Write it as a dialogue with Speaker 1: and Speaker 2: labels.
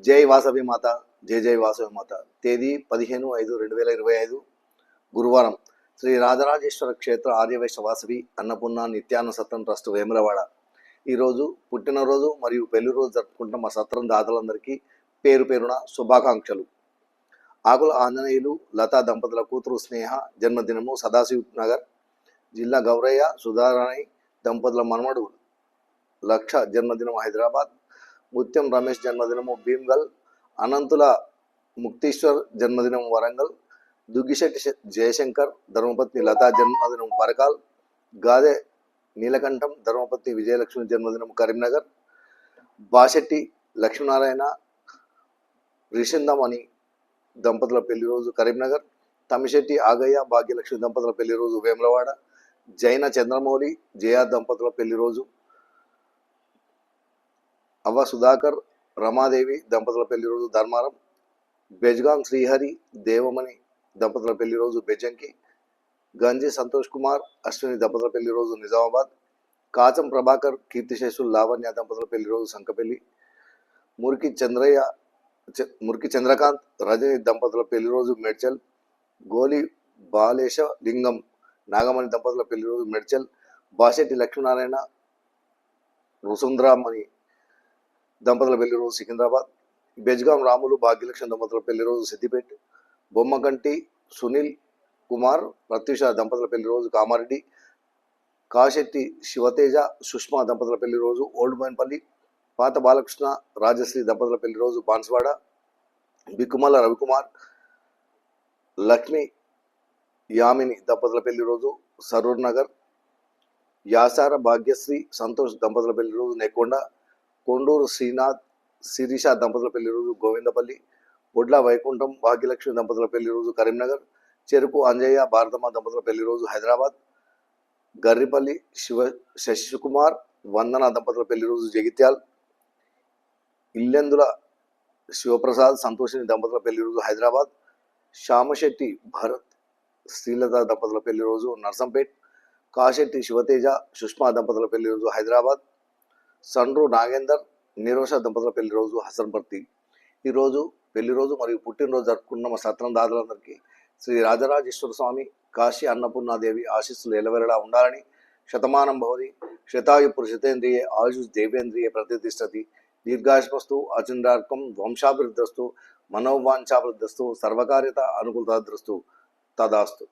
Speaker 1: జై వాసవి మాత, జై జై వాసవి మాత. తేదీ 15/5/2025 గురువారం. శ్రీ రాజరాజేశ్వర క్షేత్ర ఆర్యవైశ్య వాసవి అన్నపూర్ణ నిత్యాన్న సత్రం ట్రస్ట్ వేములవాడ. ఈరోజు పుట్టినరోజు మరియు పెళ్లి రోజు జరుపుకుంటున్న మా సత్రం దాతలందరికీ పేరు పేరున శుభాకాంక్షలు. ఆకుల ఆంజనేయులు లతా దంపతుల కూతురు స్నేహ జన్మదినము సదాశివ్ నగర్. జిల్లా గౌరయ్య సుధారాణి దంపతుల మనమడు లక్ష జన్మదినం హైదరాబాద్. ముత్యం రమేష్ జన్మదినము భీమ్గల్. అనంతుల ముక్తీశ్వర్ జన్మదినం వరంగల్. దుగ్గిశెట్టి జయశంకర్ ధర్మపత్ని లతా జన్మదినం పరకాల్. గాదె నీలకంఠం ధర్మపత్ని విజయలక్ష్మి జన్మదినం కరీంనగర్. బాశెట్టి లక్ష్మీనారాయణ రిషిందమణి దంపతుల పెళ్లి రోజు కరీంనగర్. తమిశెట్టి ఆగయ్య భాగ్యలక్ష్మి దంపతుల పెళ్లి రోజు వేములవాడ. జైన చంద్రమౌళి జయ దంపతుల పెళ్లి రోజు అవ్వ సుధాకర్ రమాదేవి దంపతుల పెళ్లి రోజు ధర్మారం. బెజ్గాం శ్రీహరి దేవమణి దంపతుల పెళ్లి రోజు బెజంకి. గంజి సంతోష్ కుమార్ అశ్విని దంపతుల పెళ్లి రోజు నిజామాబాద్. కాచం ప్రభాకర్ కీర్తిశేషులు లావణ్య దంపతుల పెళ్లి రోజు సంకపల్లి. మురికి చంద్రకాంత్ రజని దంపతుల పెళ్లి రోజు మేడ్చల్. గోలి బాలేశ లింగం నాగమణి దంపతుల పెళ్లి రోజు మేడ్చల్. బాశెట్టి లక్ష్మీనారాయణ వసుంధరామణి దంపతుల పెళ్లి రోజు సికింద్రాబాద్. బెజ్గాం రాములు భాగ్యలక్ష్మి దంపతుల పెళ్లి రోజు సిద్దిపేట. బొమ్మకంటి సునీల్ కుమార్ ప్రత్యూష దంపతుల పెళ్లి రోజు కామారెడ్డి. కాశెట్టి శివతేజ సుష్మా దంపతుల పెళ్లి రోజు ఓల్డ్ బోయిన్పల్లి. పాత బాలకృష్ణ రాజశ్రీ దంపతుల పెళ్లి రోజు బాన్స్వాడ. బిక్కుమల్ల రవికుమార్ లక్ష్మి యామిని దంపతుల పెళ్లి రోజు సరూర్ నగర్. యాసార భాగ్యశ్రీ సంతోష్ దంపతుల పెళ్లి రోజు నెక్కొండ. కొండూరు శ్రీనాథ్ శిరీష దంపతుల పెళ్లి రోజు గోవిందపల్లి. బొడ్ల వైకుంఠం భాగ్యలక్ష్మి దంపతుల పెళ్లి రోజు కరీంనగర్. చెరుకు అంజయ్య భారతమ్మ దంపతుల పెళ్లి రోజు హైదరాబాద్. గర్రిపల్లి శశికుమార్ వందన దంపతుల పెళ్లి రోజు జగిత్యాల్. ఇల్లెందుల శివప్రసాద్ సంతోషిని దంపతుల పెళ్లి రోజు హైదరాబాద్. శ్యామశెట్టి భరత్ శ్రీలత దంపతుల పెళ్లి రోజు నర్సంపేట్. కాశెట్టి శివతేజ సుష్మా దంపతుల పెళ్లి రోజు హైదరాబాద్. సండ్రు నాగేందర్ నిరోష దంపతుల పెళ్లి రోజు హసన్పర్తి. ఈరోజు పెళ్లి రోజు మరియు పుట్టినరోజు జరుపుకున్న మా సత్రం దాతలందరికీ శ్రీ రాజరాజేశ్వర స్వామి కాశీ అన్నపూర్ణాదేవి ఆశీస్సులు ఎలవెలలా ఉండాలని. శతమానం భవతి శతాయు పురుషతేంద్రియే ఆయుష్ దేవేంద్రియే ప్రతిష్టతి. దీర్ఘాయుష్మస్తు అచిందార్కం వంశాభివృద్ధస్తు మనోవాంఛాభివృద్ధస్తు సర్వకార్యత అనుకూలతాద్రస్తు తదాస్తు.